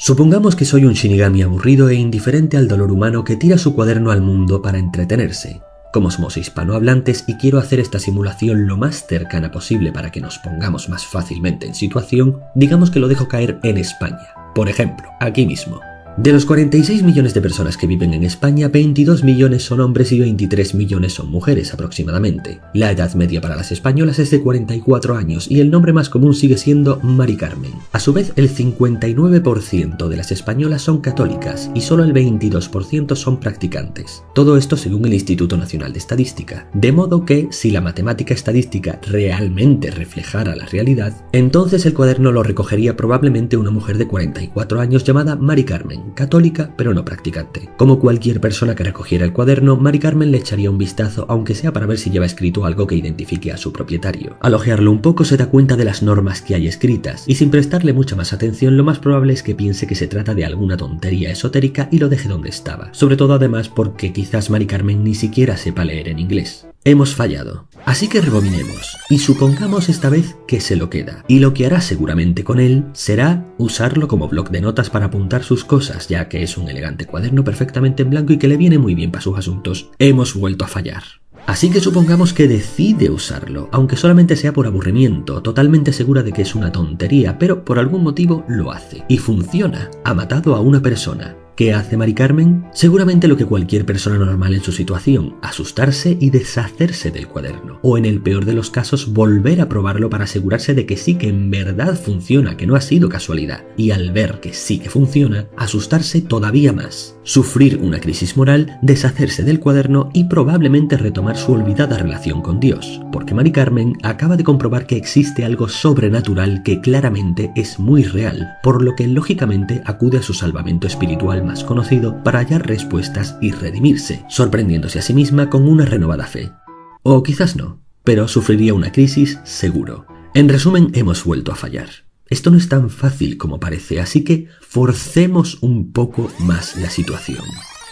Supongamos que soy un Shinigami aburrido e indiferente al dolor humano que tira su cuaderno al mundo para entretenerse. Como somos hispanohablantes y quiero hacer esta simulación lo más cercana posible para que nos pongamos más fácilmente en situación, digamos que lo dejo caer en España. Por ejemplo, aquí mismo. De los 46 millones de personas que viven en España, 22 millones son hombres y 23 millones son mujeres aproximadamente. La edad media para las españolas es de 44 años y el nombre más común sigue siendo Mari Carmen. A su vez, el 59% de las españolas son católicas y solo el 22% son practicantes. Todo esto según el Instituto Nacional de Estadística. De modo que, si la matemática estadística realmente reflejara la realidad, entonces el cuaderno lo recogería probablemente una mujer de 44 años llamada Mari Carmen, católica pero no practicante. Como cualquier persona que recogiera el cuaderno, Mari Carmen le echaría un vistazo, aunque sea para ver si lleva escrito algo que identifique a su propietario. Al ojearlo un poco se da cuenta de las normas que hay escritas, y sin prestarle mucha más atención lo más probable es que piense que se trata de alguna tontería esotérica y lo deje donde estaba. Sobre todo además porque quizás Mari Carmen ni siquiera sepa leer en inglés. Hemos fallado. Así que rebobinemos y supongamos esta vez que se lo queda, y lo que hará seguramente con él será usarlo como bloc de notas para apuntar sus cosas, ya que es un elegante cuaderno perfectamente en blanco y que le viene muy bien para sus asuntos. Hemos vuelto a fallar. Así que supongamos que decide usarlo, aunque solamente sea por aburrimiento, totalmente segura de que es una tontería, pero por algún motivo lo hace. Y funciona. Ha matado a una persona. ¿Qué hace Mari Carmen? Seguramente lo que cualquier persona normal en su situación, asustarse y deshacerse del cuaderno. O en el peor de los casos, volver a probarlo para asegurarse de que sí que en verdad funciona, que no ha sido casualidad. Y al ver que sí que funciona, asustarse todavía más. Sufrir una crisis moral, deshacerse del cuaderno y probablemente retomar su olvidada relación con Dios. Porque Mari Carmen acaba de comprobar que existe algo sobrenatural que claramente es muy real, por lo que lógicamente acude a su salvamento espiritual más conocido para hallar respuestas y redimirse, sorprendiéndose a sí misma con una renovada fe. O quizás no, pero sufriría una crisis seguro. En resumen, hemos vuelto a fallar. Esto no es tan fácil como parece, así que forcemos un poco más la situación.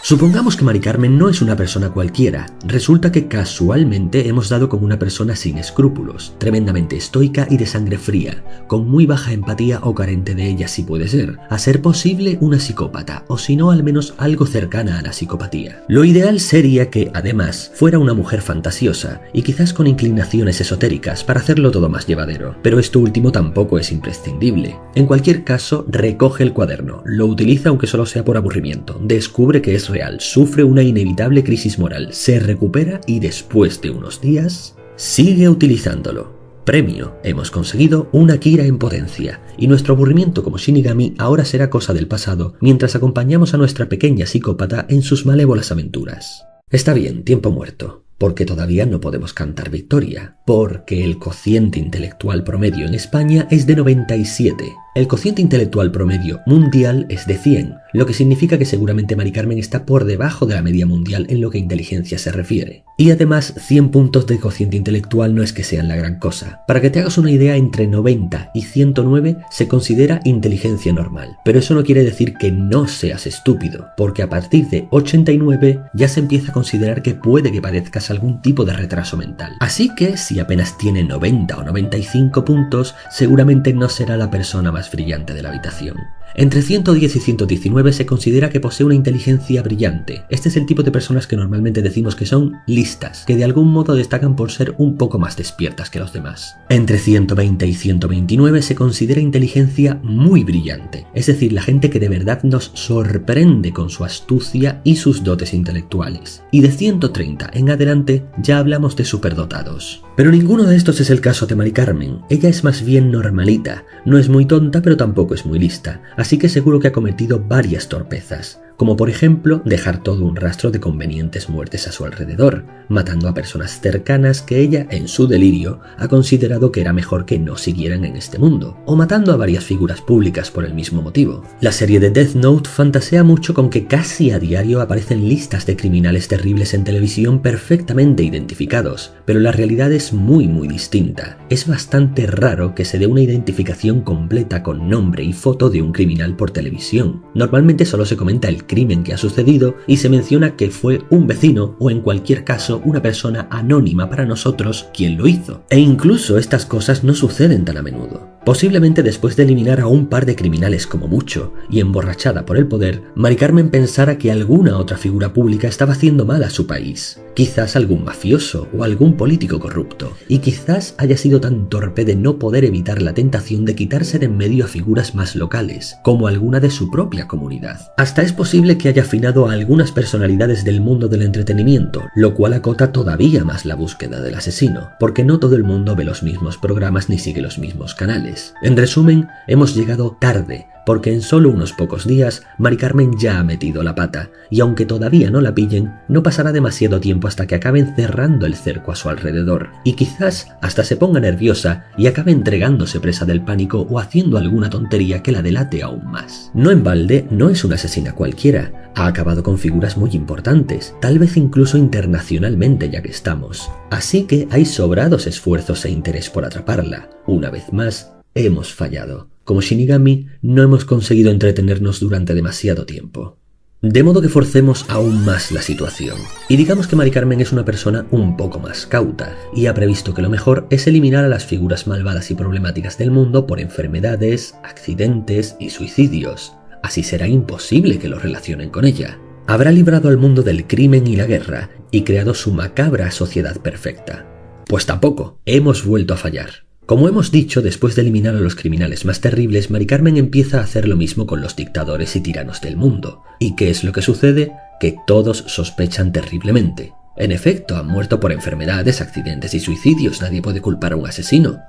Supongamos que Mari Carmen no es una persona cualquiera. Resulta que casualmente hemos dado con una persona sin escrúpulos, tremendamente estoica y de sangre fría, con muy baja empatía o carente de ella si puede ser, a ser posible una psicópata, o si no al menos algo cercana a la psicopatía. Lo ideal sería que, además, fuera una mujer fantasiosa y quizás con inclinaciones esotéricas para hacerlo todo más llevadero, pero esto último tampoco es imprescindible. En cualquier caso, recoge el cuaderno, lo utiliza aunque solo sea por aburrimiento, descubre que es real, sufre una inevitable crisis moral, se recupera y después de unos días sigue utilizándolo. Premio, hemos conseguido una Kira en potencia, y nuestro aburrimiento como Shinigami ahora será cosa del pasado mientras acompañamos a nuestra pequeña psicópata en sus malévolas aventuras. Está bien, tiempo muerto, porque todavía no podemos cantar victoria, porque el cociente intelectual promedio en España es de 97. El cociente intelectual promedio mundial es de 100, lo que significa que seguramente Mari Carmen está por debajo de la media mundial en lo que a inteligencia se refiere. Y además, 100 puntos de cociente intelectual no es que sean la gran cosa. Para que te hagas una idea, entre 90 y 109 se considera inteligencia normal. Pero eso no quiere decir que no seas estúpido, porque a partir de 89 ya se empieza a considerar que puede que padezcas algún tipo de retraso mental. Así que, si apenas tiene 90 o 95 puntos, seguramente no será la persona más brillante de la habitación. Entre 110 y 119 se considera que posee una inteligencia brillante. Este es el tipo de personas que normalmente decimos que son listas, que de algún modo destacan por ser un poco más despiertas que los demás. Entre 120 y 129 se considera inteligencia muy brillante, es decir, la gente que de verdad nos sorprende con su astucia y sus dotes intelectuales. Y de 130 en adelante ya hablamos de superdotados. Pero ninguno de estos es el caso de Mari Carmen. Ella es más bien normalita, no es muy tonta pero tampoco es muy lista, así que seguro que ha cometido varias torpezas, como por ejemplo dejar todo un rastro de convenientes muertes a su alrededor, matando a personas cercanas que ella, en su delirio, ha considerado que era mejor que no siguieran en este mundo, o matando a varias figuras públicas por el mismo motivo. La serie de Death Note fantasea mucho con que casi a diario aparecen listas de criminales terribles en televisión perfectamente identificados, pero la realidad es muy distinta. Es bastante raro que se dé una identificación completa con nombre y foto de un criminal por televisión. Normalmente solo se comenta el crimen que ha sucedido y se menciona que fue un vecino o en cualquier caso una persona anónima para nosotros quien lo hizo. E incluso estas cosas no suceden tan a menudo. Posiblemente después de eliminar a un par de criminales como mucho y emborrachada por el poder, Mari Carmen pensara que alguna otra figura pública estaba haciendo mal a su país. Quizás algún mafioso o algún político corrupto. Y quizás haya sido tan torpe de no poder evitar la tentación de quitarse de en medio a figuras más locales, como alguna de su propia comunidad. Hasta es posible que haya afinado a algunas personalidades del mundo del entretenimiento, lo cual acota todavía más la búsqueda del asesino, porque no todo el mundo ve los mismos programas ni sigue los mismos canales. En resumen, hemos llegado tarde, porque en solo unos pocos días Mari Carmen ya ha metido la pata, y aunque todavía no la pillen, no pasará demasiado tiempo hasta que acaben cerrando el cerco a su alrededor, y quizás hasta se ponga nerviosa y acabe entregándose presa del pánico o haciendo alguna tontería que la delate aún más. No en balde, no es una asesina cualquiera, ha acabado con figuras muy importantes, tal vez incluso internacionalmente ya que estamos, así que hay sobrados esfuerzos e interés por atraparla. Una vez más, hemos fallado. Como Shinigami, no hemos conseguido entretenernos durante demasiado tiempo. De modo que forcemos aún más la situación. Y digamos que Mari Carmen es una persona un poco más cauta, y ha previsto que lo mejor es eliminar a las figuras malvadas y problemáticas del mundo por enfermedades, accidentes y suicidios. Así será imposible que lo relacionen con ella. Habrá librado al mundo del crimen y la guerra, y creado su macabra sociedad perfecta. Pues tampoco, hemos vuelto a fallar. Como hemos dicho, después de eliminar a los criminales más terribles, Mari Carmen empieza a hacer lo mismo con los dictadores y tiranos del mundo. ¿Y qué es lo que sucede? Que todos sospechan terriblemente. En efecto, han muerto por enfermedades, accidentes y suicidios. Nadie puede culpar a un asesino.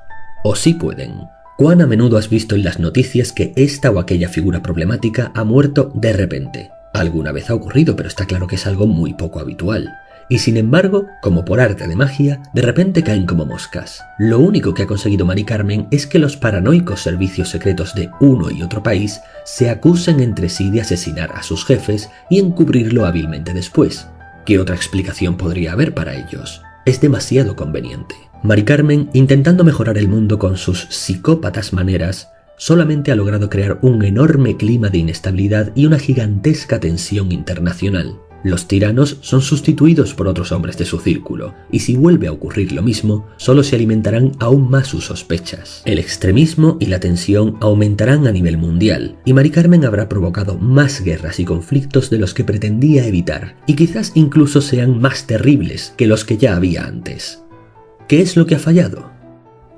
¿O sí pueden? ¿Cuán a menudo has visto en las noticias que esta o aquella figura problemática ha muerto de repente? Alguna vez ha ocurrido, pero está claro que es algo muy poco habitual. Y sin embargo, como por arte de magia, de repente caen como moscas. Lo único que ha conseguido Mari Carmen es que los paranoicos servicios secretos de uno y otro país se acusen entre sí de asesinar a sus jefes y encubrirlo hábilmente después. ¿Qué otra explicación podría haber para ellos? Es demasiado conveniente. Mari Carmen, intentando mejorar el mundo con sus psicópatas maneras, solamente ha logrado crear un enorme clima de inestabilidad y una gigantesca tensión internacional. Los tiranos son sustituidos por otros hombres de su círculo, y si vuelve a ocurrir lo mismo, solo se alimentarán aún más sus sospechas. El extremismo y la tensión aumentarán a nivel mundial, y Mari Carmen habrá provocado más guerras y conflictos de los que pretendía evitar, y quizás incluso sean más terribles que los que ya había antes. ¿Qué es lo que ha fallado?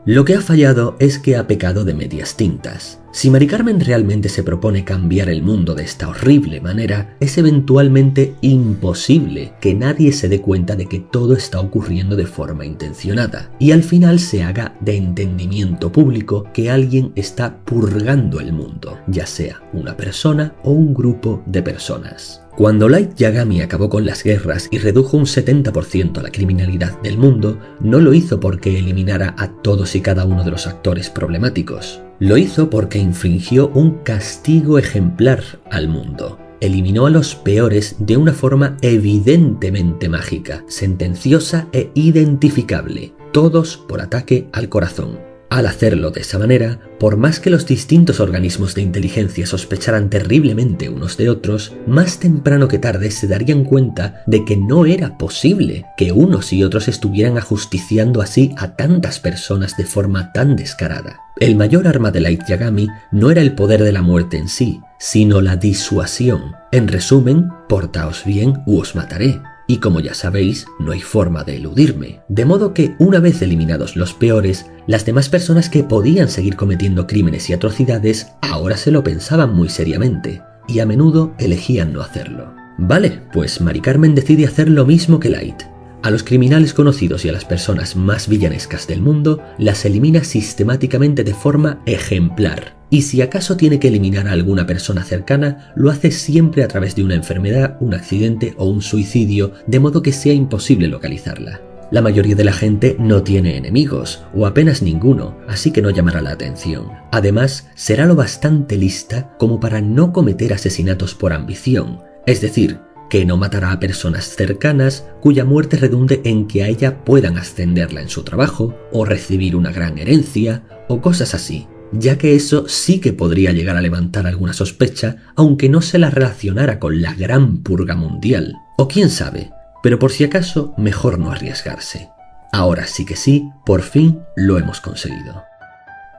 Lo que ha fallado es que ha pecado de medias tintas. Si Mari Carmen realmente se propone cambiar el mundo de esta horrible manera, es eventualmente imposible que nadie se dé cuenta de que todo está ocurriendo de forma intencionada, y al final se haga de entendimiento público que alguien está purgando el mundo, ya sea una persona o un grupo de personas. Cuando Light Yagami acabó con las guerras y redujo un 70% la criminalidad del mundo, no lo hizo porque eliminara a todos y cada uno de los actores problemáticos. Lo hizo porque infligió un castigo ejemplar al mundo. Eliminó a los peores de una forma evidentemente mágica, sentenciosa e identificable, todos por ataque al corazón. Al hacerlo de esa manera, por más que los distintos organismos de inteligencia sospecharan terriblemente unos de otros, más temprano que tarde se darían cuenta de que no era posible que unos y otros estuvieran ajusticiando así a tantas personas de forma tan descarada. El mayor arma de Light Yagami no era el poder de la muerte en sí, sino la disuasión. En resumen, portaos bien u os mataré. Y como ya sabéis, no hay forma de eludirme. De modo que, una vez eliminados los peores, las demás personas que podían seguir cometiendo crímenes y atrocidades ahora se lo pensaban muy seriamente, y a menudo elegían no hacerlo. Vale, pues Mari Carmen decide hacer lo mismo que Light. A los criminales conocidos y a las personas más villanescas del mundo las elimina sistemáticamente de forma ejemplar. Y si acaso tiene que eliminar a alguna persona cercana, lo hace siempre a través de una enfermedad, un accidente o un suicidio, de modo que sea imposible localizarla. La mayoría de la gente no tiene enemigos, o apenas ninguno, así que no llamará la atención. Además, será lo bastante lista como para no cometer asesinatos por ambición, es decir, que no matará a personas cercanas cuya muerte redunde en que a ella puedan ascenderla en su trabajo, o recibir una gran herencia, o cosas así. ya que eso sí que podría llegar a levantar alguna sospecha, aunque no se la relacionara con la gran purga mundial. O quién sabe, pero por si acaso, mejor no arriesgarse. Ahora sí que sí, por fin lo hemos conseguido.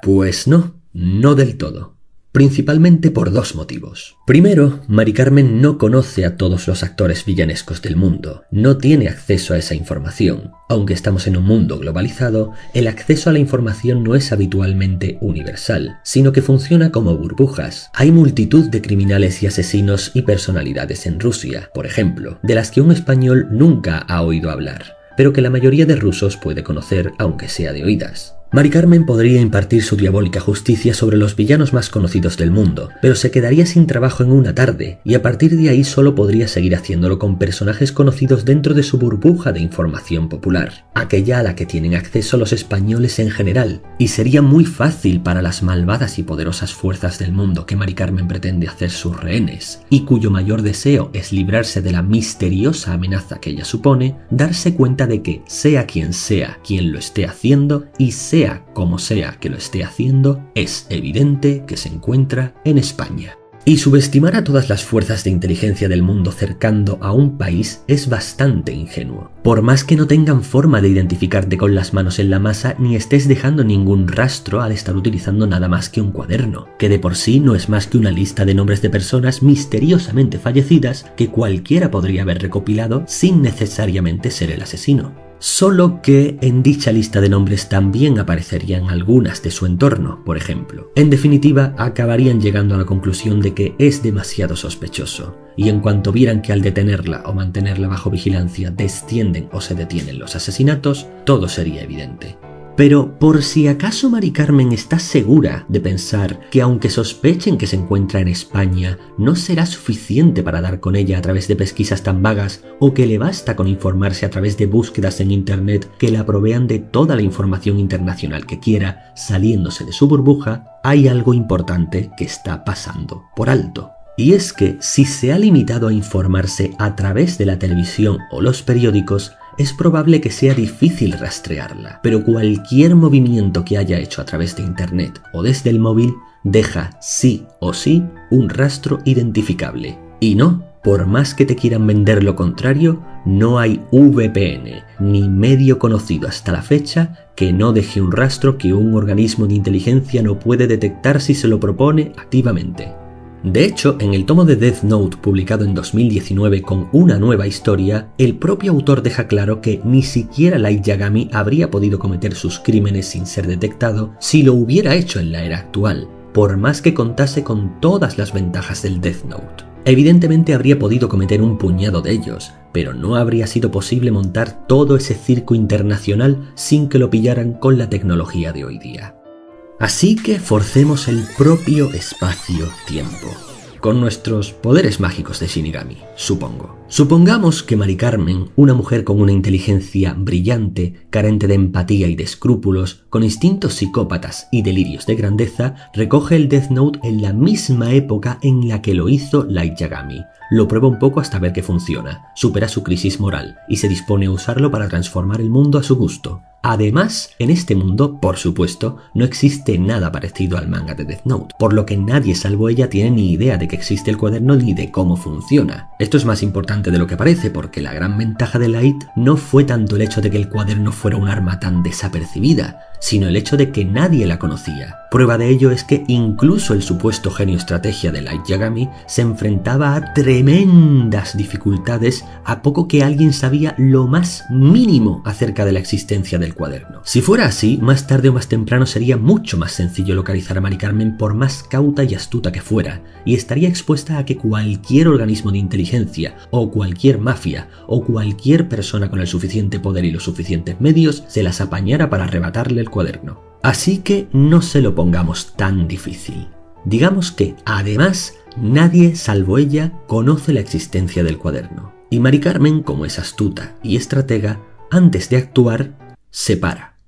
Pues no del todo. Principalmente por dos motivos. Primero, Mari Carmen no conoce a todos los actores villanescos del mundo, no tiene acceso a esa información. Aunque estamos en un mundo globalizado, el acceso a la información no es habitualmente universal, sino que funciona como burbujas. Hay multitud de criminales y asesinos y personalidades en Rusia, por ejemplo, de las que un español nunca ha oído hablar, pero que la mayoría de rusos puede conocer aunque sea de oídas. Mari Carmen podría impartir su diabólica justicia sobre los villanos más conocidos del mundo, pero se quedaría sin trabajo en una tarde, y a partir de ahí solo podría seguir haciéndolo con personajes conocidos dentro de su burbuja de información popular, aquella a la que tienen acceso los españoles en general, y sería muy fácil para las malvadas y poderosas fuerzas del mundo que Mari Carmen pretende hacer sus rehenes, y cuyo mayor deseo es librarse de la misteriosa amenaza que ella supone, darse cuenta de que, sea quien lo esté haciendo, y sea como sea que lo esté haciendo, es evidente que se encuentra en España. Y subestimar a todas las fuerzas de inteligencia del mundo cercando a un país es bastante ingenuo. Por más que no tengan forma de identificarte con las manos en la masa ni estés dejando ningún rastro al estar utilizando nada más que un cuaderno, que de por sí no es más que una lista de nombres de personas misteriosamente fallecidas que cualquiera podría haber recopilado sin necesariamente ser el asesino. Solo que en dicha lista de nombres también aparecerían algunas de su entorno, por ejemplo. En definitiva, acabarían llegando a la conclusión de que es demasiado sospechoso, y en cuanto vieran que al detenerla o mantenerla bajo vigilancia descienden o se detienen los asesinatos, todo sería evidente. Pero por si acaso Mari Carmen está segura de pensar que aunque sospechen que se encuentra en España, no será suficiente para dar con ella a través de pesquisas tan vagas, o que le basta con informarse a través de búsquedas en internet que la provean de toda la información internacional que quiera, saliéndose de su burbuja, hay algo importante que está pasando por alto. Y es que si se ha limitado a informarse a través de la televisión o los periódicos, es probable que sea difícil rastrearla, pero cualquier movimiento que haya hecho a través de internet o desde el móvil deja sí o sí un rastro identificable. Y no, por más que te quieran vender lo contrario, no hay VPN ni medio conocido hasta la fecha que no deje un rastro que un organismo de inteligencia no puede detectar si se lo propone activamente. De hecho, en el tomo de Death Note publicado en 2019 con una nueva historia, el propio autor deja claro que ni siquiera Light Yagami habría podido cometer sus crímenes sin ser detectado si lo hubiera hecho en la era actual, por más que contase con todas las ventajas del Death Note. Evidentemente habría podido cometer un puñado de ellos, pero no habría sido posible montar todo ese circo internacional sin que lo pillaran con la tecnología de hoy día. Así que forcemos el propio espacio-tiempo, con nuestros poderes mágicos de Shinigami, supongo. Supongamos que Mari Carmen, una mujer con una inteligencia brillante, carente de empatía y de escrúpulos, con instintos psicópatas y delirios de grandeza, recoge el Death Note en la misma época en la que lo hizo Light Yagami. Lo prueba un poco hasta ver que funciona, supera su crisis moral y se dispone a usarlo para transformar el mundo a su gusto. Además, en este mundo, por supuesto, no existe nada parecido al manga de Death Note, por lo que nadie salvo ella tiene ni idea de que existe el cuaderno ni de cómo funciona. Esto es más importante de lo que parece, porque la gran ventaja de Light no fue tanto el hecho de que el cuaderno fuera un arma tan desapercibida, sino el hecho de que nadie la conocía. Prueba de ello es que incluso el supuesto genio estrategia de Light Yagami se enfrentaba a tremendas dificultades a poco que alguien sabía lo más mínimo acerca de la existencia del cuaderno. Si fuera así, más tarde o más temprano sería mucho más sencillo localizar a Mari Carmen por más cauta y astuta que fuera, y estaría expuesta a que cualquier organismo de inteligencia, o cualquier mafia, o cualquier persona con el suficiente poder y los suficientes medios se las apañara para arrebatarle el cuaderno. Así que no se lo pongamos tan difícil. Digamos que, además, nadie salvo ella conoce la existencia del cuaderno. Y Mari Carmen, como es astuta y estratega, antes de actuar, se para.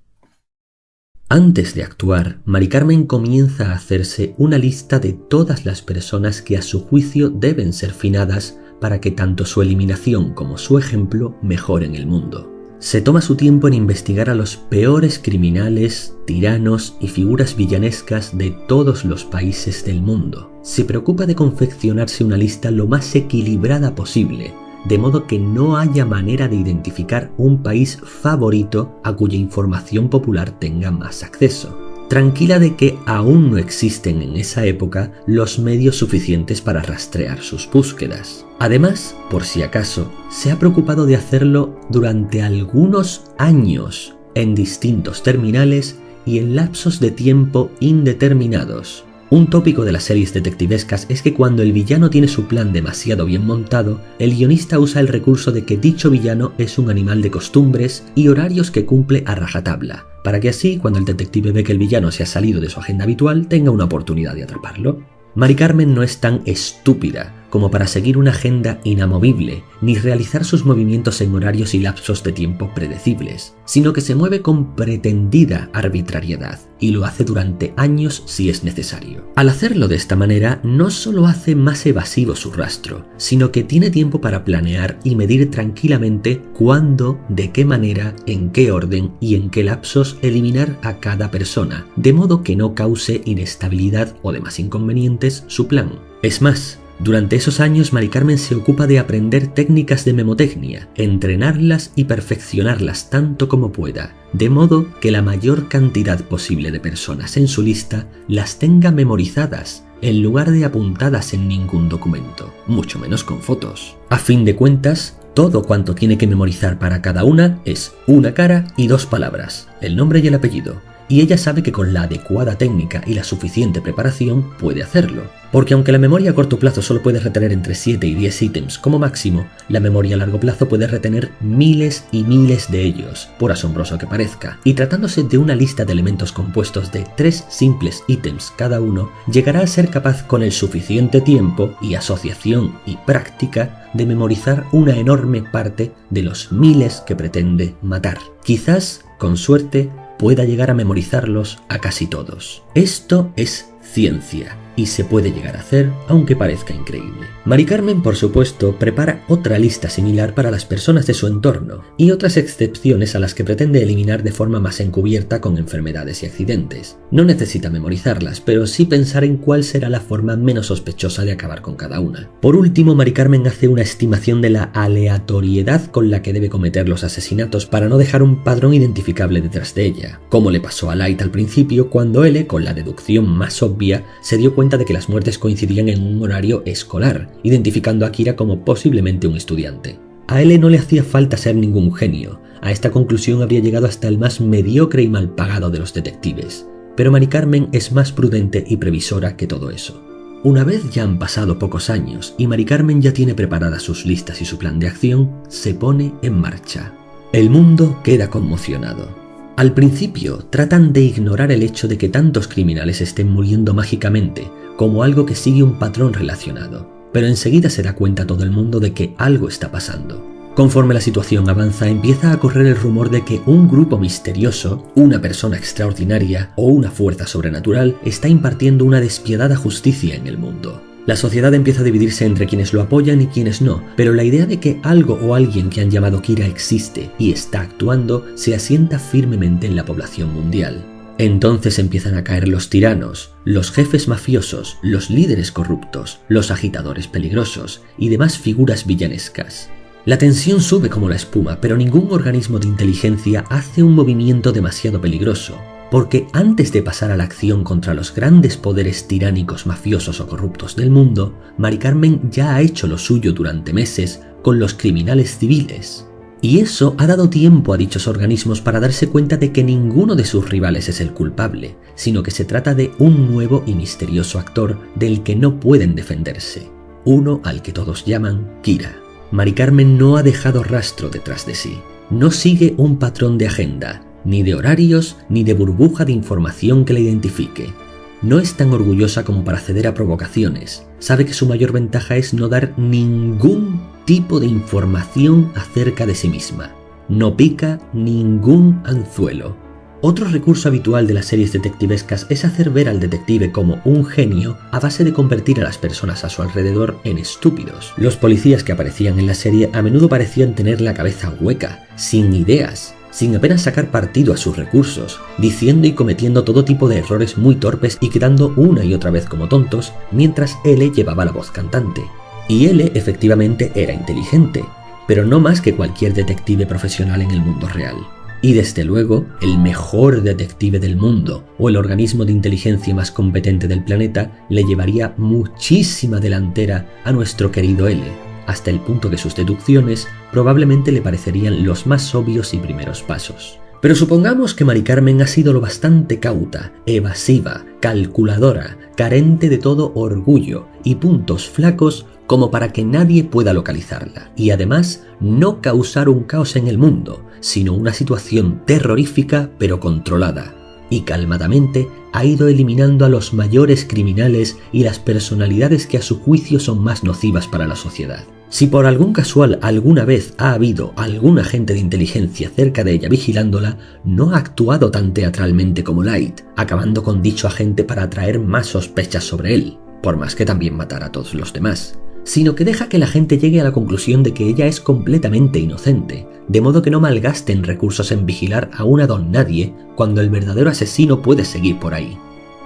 Antes de actuar, Mari Carmen comienza a hacerse una lista de todas las personas que a su juicio deben ser finadas para que tanto su eliminación como su ejemplo mejoren el mundo. Se toma su tiempo en investigar a los peores criminales, tiranos y figuras villanescas de todos los países del mundo. Se preocupa de confeccionarse una lista lo más equilibrada posible, de modo que no haya manera de identificar un país favorito a cuya información popular tenga más acceso. Tranquila de que aún no existen en esa época los medios suficientes para rastrear sus búsquedas. Además, por si acaso, se ha preocupado de hacerlo durante algunos años, en distintos terminales y en lapsos de tiempo indeterminados. Un tópico de las series detectivescas es que cuando el villano tiene su plan demasiado bien montado, el guionista usa el recurso de que dicho villano es un animal de costumbres y horarios que cumple a rajatabla, para que así, cuando el detective ve que el villano se ha salido de su agenda habitual, tenga una oportunidad de atraparlo. Mari Carmen no es tan estúpida como para seguir una agenda inamovible, ni realizar sus movimientos en horarios y lapsos de tiempo predecibles, sino que se mueve con pretendida arbitrariedad, y lo hace durante años si es necesario. Al hacerlo de esta manera, no solo hace más evasivo su rastro, sino que tiene tiempo para planear y medir tranquilamente cuándo, de qué manera, en qué orden y en qué lapsos eliminar a cada persona, de modo que no cause inestabilidad o demás inconvenientes su plan. Es más, durante esos años Mari Carmen se ocupa de aprender técnicas de memotecnia, entrenarlas y perfeccionarlas tanto como pueda, de modo que la mayor cantidad posible de personas en su lista las tenga memorizadas, en lugar de apuntadas en ningún documento, mucho menos con fotos. A fin de cuentas, todo cuanto tiene que memorizar para cada una es una cara y 2 palabras, el nombre y el apellido. Y ella sabe que con la adecuada técnica y la suficiente preparación puede hacerlo. Porque aunque la memoria a corto plazo solo puede retener entre 7 y 10 ítems como máximo, la memoria a largo plazo puede retener miles y miles de ellos, por asombroso que parezca. Y tratándose de una lista de elementos compuestos de 3 simples ítems cada uno, llegará a ser capaz con el suficiente tiempo y asociación y práctica de memorizar una enorme parte de los miles que pretende matar. Quizás, con suerte, pueda llegar a memorizarlos a casi todos. Esto es ciencia y se puede llegar a hacer aunque parezca increíble. Mari Carmen, por supuesto, prepara otra lista similar para las personas de su entorno y otras excepciones a las que pretende eliminar de forma más encubierta con enfermedades y accidentes. No necesita memorizarlas, pero sí pensar en cuál será la forma menos sospechosa de acabar con cada una. Por último, Mari Carmen hace una estimación de la aleatoriedad con la que debe cometer los asesinatos para no dejar un patrón identificable detrás de ella, como le pasó a Light al principio cuando L, con la deducción más obvia, se dio cuenta de que las muertes coincidían en un horario escolar, identificando a Kira como posiblemente un estudiante. A L no le hacía falta ser ningún genio, a esta conclusión habría llegado hasta el más mediocre y mal pagado de los detectives, pero Mari Carmen es más prudente y previsora que todo eso. Una vez ya han pasado pocos años y Mari Carmen ya tiene preparadas sus listas y su plan de acción, se pone en marcha. El mundo queda conmocionado. Al principio tratan de ignorar el hecho de que tantos criminales estén muriendo mágicamente, como algo que sigue un patrón relacionado, pero enseguida se da cuenta todo el mundo de que algo está pasando. Conforme la situación avanza, empieza a correr el rumor de que un grupo misterioso, una persona extraordinaria o una fuerza sobrenatural está impartiendo una despiadada justicia en el mundo. La sociedad empieza a dividirse entre quienes lo apoyan y quienes no, pero la idea de que algo o alguien que han llamado Kira existe y está actuando se asienta firmemente en la población mundial. Entonces empiezan a caer los tiranos, los jefes mafiosos, los líderes corruptos, los agitadores peligrosos y demás figuras villanescas. La tensión sube como la espuma, pero ningún organismo de inteligencia hace un movimiento demasiado peligroso. Porque antes de pasar a la acción contra los grandes poderes tiránicos, mafiosos o corruptos del mundo, Mari Carmen ya ha hecho lo suyo durante meses con los criminales civiles. Y eso ha dado tiempo a dichos organismos para darse cuenta de que ninguno de sus rivales es el culpable, sino que se trata de un nuevo y misterioso actor del que no pueden defenderse, uno al que todos llaman Kira. Mari Carmen no ha dejado rastro detrás de sí, no sigue un patrón de agenda, ni de horarios, ni de burbuja de información que la identifique. No es tan orgullosa como para ceder a provocaciones. Sabe que su mayor ventaja es no dar ningún tipo de información acerca de sí misma. No pica ningún anzuelo. Otro recurso habitual de las series detectivescas es hacer ver al detective como un genio a base de convertir a las personas a su alrededor en estúpidos. Los policías que aparecían en la serie a menudo parecían tener la cabeza hueca, sin ideas, sin apenas sacar partido a sus recursos, diciendo y cometiendo todo tipo de errores muy torpes y quedando una y otra vez como tontos, mientras L llevaba la voz cantante. Y L efectivamente era inteligente, pero no más que cualquier detective profesional en el mundo real. Y desde luego, el mejor detective del mundo o el organismo de inteligencia más competente del planeta le llevaría muchísima delantera a nuestro querido L, hasta el punto que sus deducciones probablemente le parecerían los más obvios y primeros pasos. Pero supongamos que Mari Carmen ha sido lo bastante cauta, evasiva, calculadora, carente de todo orgullo y puntos flacos como para que nadie pueda localizarla, y además no causar un caos en el mundo, sino una situación terrorífica pero controlada, y calmadamente ha ido eliminando a los mayores criminales y las personalidades que a su juicio son más nocivas para la sociedad. Si por algún casual alguna vez ha habido algún agente de inteligencia cerca de ella vigilándola, no ha actuado tan teatralmente como Light, acabando con dicho agente para atraer más sospechas sobre él, por más que también matara a todos los demás, sino que deja que la gente llegue a la conclusión de que ella es completamente inocente, de modo que no malgasten recursos en vigilar a una don nadie cuando el verdadero asesino puede seguir por ahí.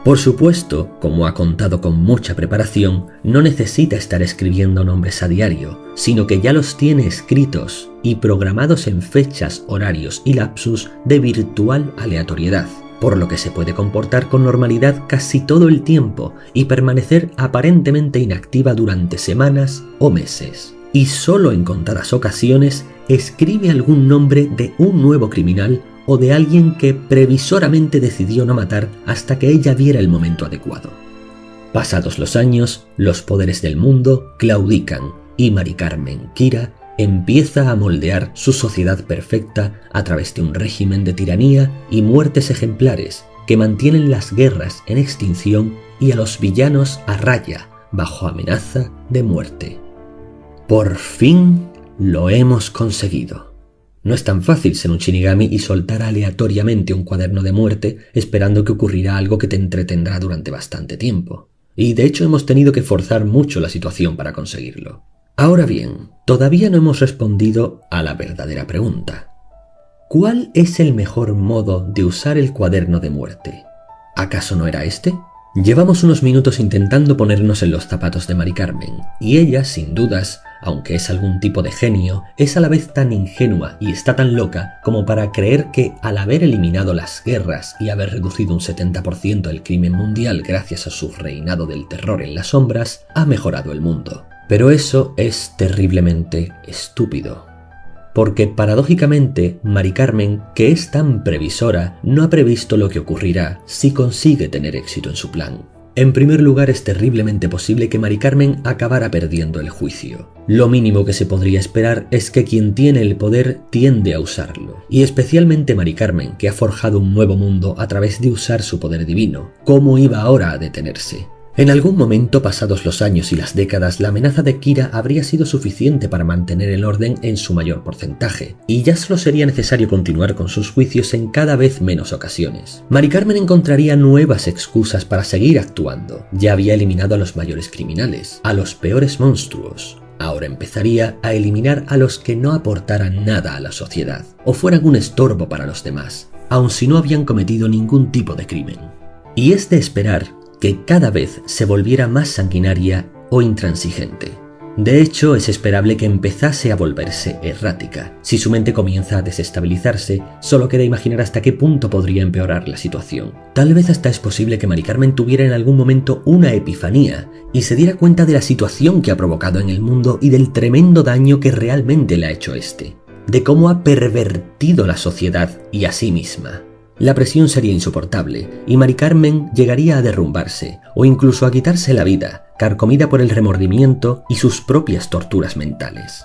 Por supuesto, como ha contado con mucha preparación, no necesita estar escribiendo nombres a diario, sino que ya los tiene escritos y programados en fechas, horarios y lapsus de virtual aleatoriedad, por lo que se puede comportar con normalidad casi todo el tiempo y permanecer aparentemente inactiva durante semanas o meses. Y solo en contadas ocasiones escribe algún nombre de un nuevo criminal o de alguien que previsoramente decidió no matar hasta que ella viera el momento adecuado. Pasados los años, los poderes del mundo claudican y Mari Carmen Kira empieza a moldear su sociedad perfecta a través de un régimen de tiranía y muertes ejemplares que mantienen las guerras en extinción y a los villanos a raya bajo amenaza de muerte. Por fin lo hemos conseguido. No es tan fácil ser un Shinigami y soltar aleatoriamente un cuaderno de muerte esperando que ocurrirá algo que te entretendrá durante bastante tiempo. Y de hecho hemos tenido que forzar mucho la situación para conseguirlo. Ahora bien, todavía no hemos respondido a la verdadera pregunta. ¿Cuál es el mejor modo de usar el cuaderno de muerte? ¿Acaso no era este? Llevamos unos minutos intentando ponernos en los zapatos de Mari Carmen, y ella, sin dudas, aunque es algún tipo de genio, es a la vez tan ingenua y está tan loca como para creer que al haber eliminado las guerras y haber reducido un 70% el crimen mundial gracias a su reinado del terror en las sombras, ha mejorado el mundo. Pero eso es terriblemente estúpido. Porque paradójicamente, Mari Carmen, que es tan previsora, no ha previsto lo que ocurrirá si consigue tener éxito en su plan. En primer lugar, es terriblemente posible que Mari Carmen acabara perdiendo el juicio. Lo mínimo que se podría esperar es que quien tiene el poder tiende a usarlo. Y especialmente Mari Carmen, que ha forjado un nuevo mundo a través de usar su poder divino. ¿Cómo iba ahora a detenerse? En algún momento, pasados los años y las décadas, la amenaza de Kira habría sido suficiente para mantener el orden en su mayor porcentaje, y ya solo sería necesario continuar con sus juicios en cada vez menos ocasiones. Mari Carmen encontraría nuevas excusas para seguir actuando. Ya había eliminado a los mayores criminales, a los peores monstruos. Ahora empezaría a eliminar a los que no aportaran nada a la sociedad, o fueran un estorbo para los demás, aun si no habían cometido ningún tipo de crimen. Y es de esperar que cada vez se volviera más sanguinaria o intransigente. De hecho, es esperable que empezase a volverse errática. Si su mente comienza a desestabilizarse, solo queda imaginar hasta qué punto podría empeorar la situación. Tal vez hasta es posible que Mari Carmen tuviera en algún momento una epifanía y se diera cuenta de la situación que ha provocado en el mundo y del tremendo daño que realmente le ha hecho este, de cómo ha pervertido la sociedad y a sí misma. La presión sería insoportable y Mari Carmen llegaría a derrumbarse o incluso a quitarse la vida, carcomida por el remordimiento y sus propias torturas mentales.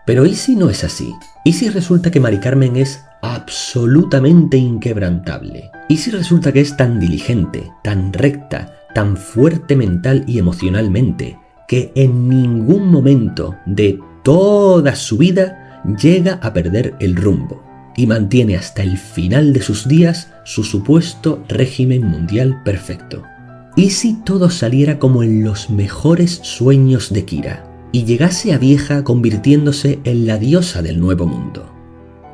Pero ¿y si no es así? ¿Y si resulta que Mari Carmen es absolutamente inquebrantable? ¿Y si resulta que es tan diligente, tan recta, tan fuerte mental y emocionalmente, que en ningún momento de toda su vida llega a perder el rumbo? y mantiene hasta el final de sus días su supuesto régimen mundial perfecto. ¿Y si todo saliera como en los mejores sueños de Kira y llegase a vieja convirtiéndose en la diosa del nuevo mundo?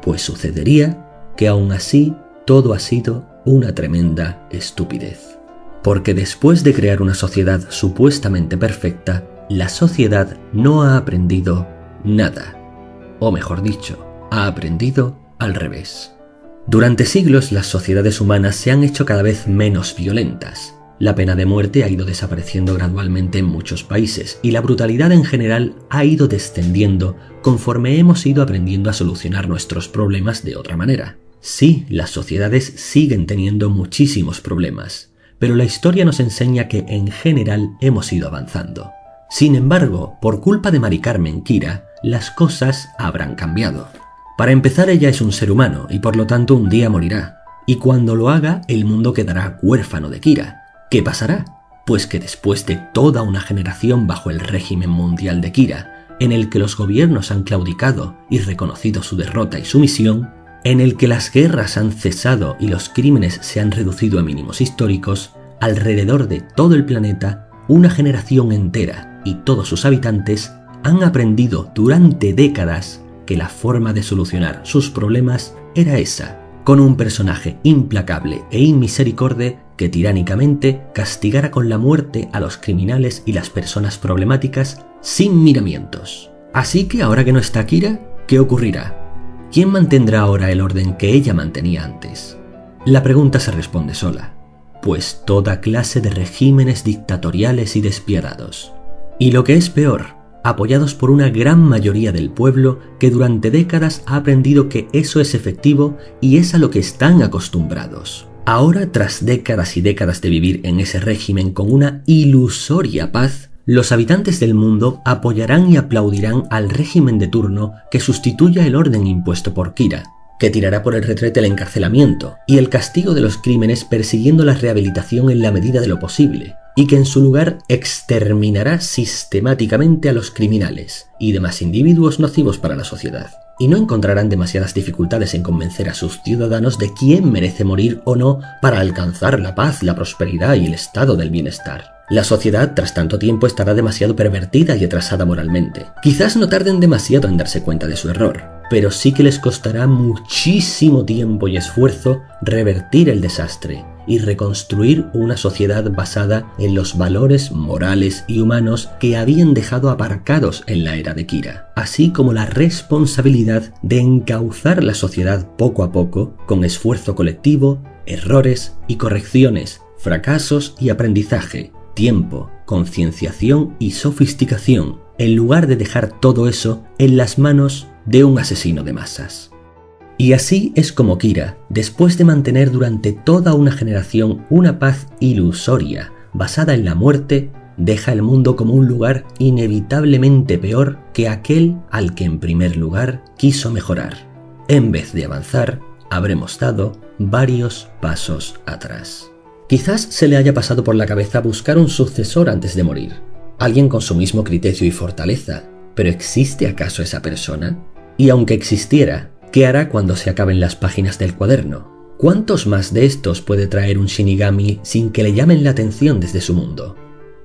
Pues sucedería que aún así todo ha sido una tremenda estupidez. Porque después de crear una sociedad supuestamente perfecta, la sociedad no ha aprendido nada. O mejor dicho, ha aprendido al revés. Durante siglos las sociedades humanas se han hecho cada vez menos violentas. La pena de muerte ha ido desapareciendo gradualmente en muchos países y la brutalidad en general ha ido descendiendo conforme hemos ido aprendiendo a solucionar nuestros problemas de otra manera. Sí, las sociedades siguen teniendo muchísimos problemas, pero la historia nos enseña que en general hemos ido avanzando. Sin embargo, por culpa de Mari Carmen Kira, las cosas habrán cambiado. Para empezar, ella es un ser humano y por lo tanto un día morirá. Y cuando lo haga, el mundo quedará huérfano de Kira. ¿Qué pasará? Pues que después de toda una generación bajo el régimen mundial de Kira, en el que los gobiernos han claudicado y reconocido su derrota y sumisión, en el que las guerras han cesado y los crímenes se han reducido a mínimos históricos, alrededor de todo el planeta, una generación entera y todos sus habitantes han aprendido durante décadas que la forma de solucionar sus problemas era esa, con un personaje implacable e inmisericorde que tiránicamente castigara con la muerte a los criminales y las personas problemáticas sin miramientos. Así que ahora que no está Kira, ¿qué ocurrirá? ¿Quién mantendrá ahora el orden que ella mantenía antes? La pregunta se responde sola, pues toda clase de regímenes dictatoriales y despiadados. Y lo que es peor, apoyados por una gran mayoría del pueblo que durante décadas ha aprendido que eso es efectivo y es a lo que están acostumbrados. Ahora, tras décadas y décadas de vivir en ese régimen con una ilusoria paz, los habitantes del mundo apoyarán y aplaudirán al régimen de turno que sustituya el orden impuesto por Kira, que tirará por el retrete el encarcelamiento y el castigo de los crímenes persiguiendo la rehabilitación en la medida de lo posible, y que en su lugar exterminará sistemáticamente a los criminales y demás individuos nocivos para la sociedad. Y no encontrarán demasiadas dificultades en convencer a sus ciudadanos de quién merece morir o no para alcanzar la paz, la prosperidad y el estado del bienestar. La sociedad, tras tanto tiempo, estará demasiado pervertida y atrasada moralmente. Quizás no tarden demasiado en darse cuenta de su error, pero sí que les costará muchísimo tiempo y esfuerzo revertir el desastre y reconstruir una sociedad basada en los valores morales y humanos que habían dejado aparcados en la era de Kira, así como la responsabilidad de encauzar la sociedad poco a poco con esfuerzo colectivo, errores y correcciones, fracasos y aprendizaje, tiempo, concienciación y sofisticación, en lugar de dejar todo eso en las manos de un asesino de masas. Y así es como Kira, después de mantener durante toda una generación una paz ilusoria basada en la muerte, deja el mundo como un lugar inevitablemente peor que aquel al que en primer lugar quiso mejorar. En vez de avanzar, habremos dado varios pasos atrás. Quizás se le haya pasado por la cabeza buscar un sucesor antes de morir, alguien con su mismo criterio y fortaleza, pero ¿existe acaso esa persona? Y aunque existiera, ¿qué hará cuando se acaben las páginas del cuaderno? ¿Cuántos más de estos puede traer un Shinigami sin que le llamen la atención desde su mundo?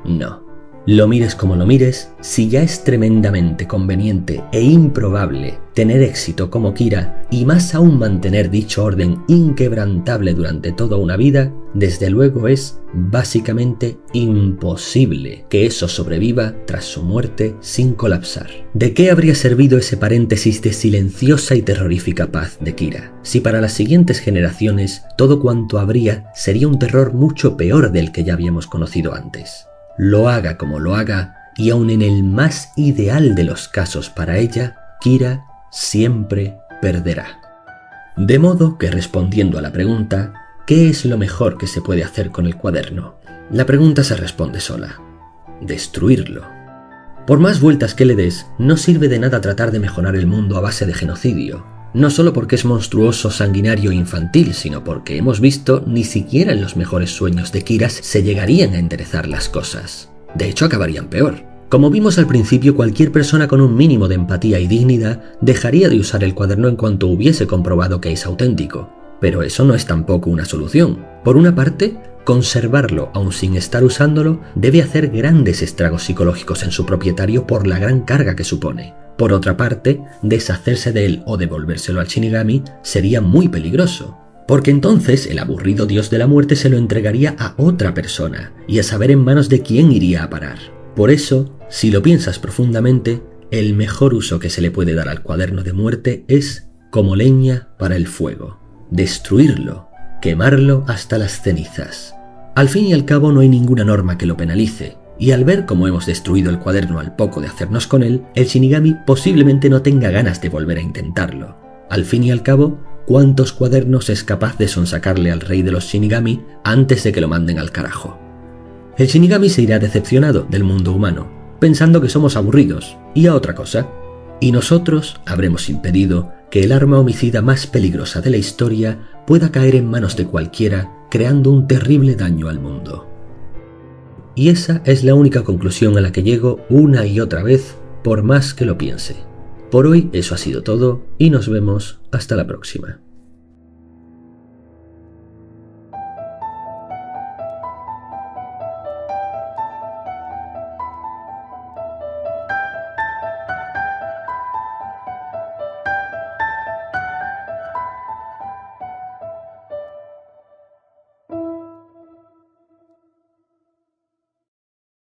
No. Lo mires como lo mires, si ya es tremendamente conveniente e improbable tener éxito como Kira y más aún mantener dicho orden inquebrantable durante toda una vida, desde luego es básicamente imposible que eso sobreviva tras su muerte sin colapsar. ¿De qué habría servido ese paréntesis de silenciosa y terrorífica paz de Kira, si para las siguientes generaciones todo cuanto habría sería un terror mucho peor del que ya habíamos conocido antes? Lo haga como lo haga, y aun en el más ideal de los casos para ella, Kira siempre perderá. De modo que, respondiendo a la pregunta, ¿qué es lo mejor que se puede hacer con el cuaderno? La pregunta se responde sola: destruirlo. Por más vueltas que le des, no sirve de nada tratar de mejorar el mundo a base de genocidio. No solo porque es monstruoso, sanguinario e infantil, sino porque hemos visto ni siquiera en los mejores sueños de Kira se llegarían a enderezar las cosas. De hecho, acabarían peor. Como vimos al principio, cualquier persona con un mínimo de empatía y dignidad dejaría de usar el cuaderno en cuanto hubiese comprobado que es auténtico. Pero eso no es tampoco una solución. Por una parte, conservarlo aun sin estar usándolo debe hacer grandes estragos psicológicos en su propietario por la gran carga que supone. Por otra parte, deshacerse de él o devolvérselo al Shinigami sería muy peligroso, porque entonces el aburrido dios de la muerte se lo entregaría a otra persona, y a saber en manos de quién iría a parar. Por eso, si lo piensas profundamente, el mejor uso que se le puede dar al cuaderno de muerte es como leña para el fuego. Destruirlo, quemarlo hasta las cenizas. Al fin y al cabo no hay ninguna norma que lo penalice, y al ver cómo hemos destruido el cuaderno al poco de hacernos con él, el Shinigami posiblemente no tenga ganas de volver a intentarlo. Al fin y al cabo, ¿cuántos cuadernos es capaz de sonsacarle al rey de los Shinigami antes de que lo manden al carajo? El Shinigami se irá decepcionado del mundo humano, pensando que somos aburridos, y a otra cosa. Y nosotros habremos impedido que el arma homicida más peligrosa de la historia pueda caer en manos de cualquiera, creando un terrible daño al mundo. Y esa es la única conclusión a la que llego una y otra vez, por más que lo piense. Por hoy eso ha sido todo, y nos vemos hasta la próxima.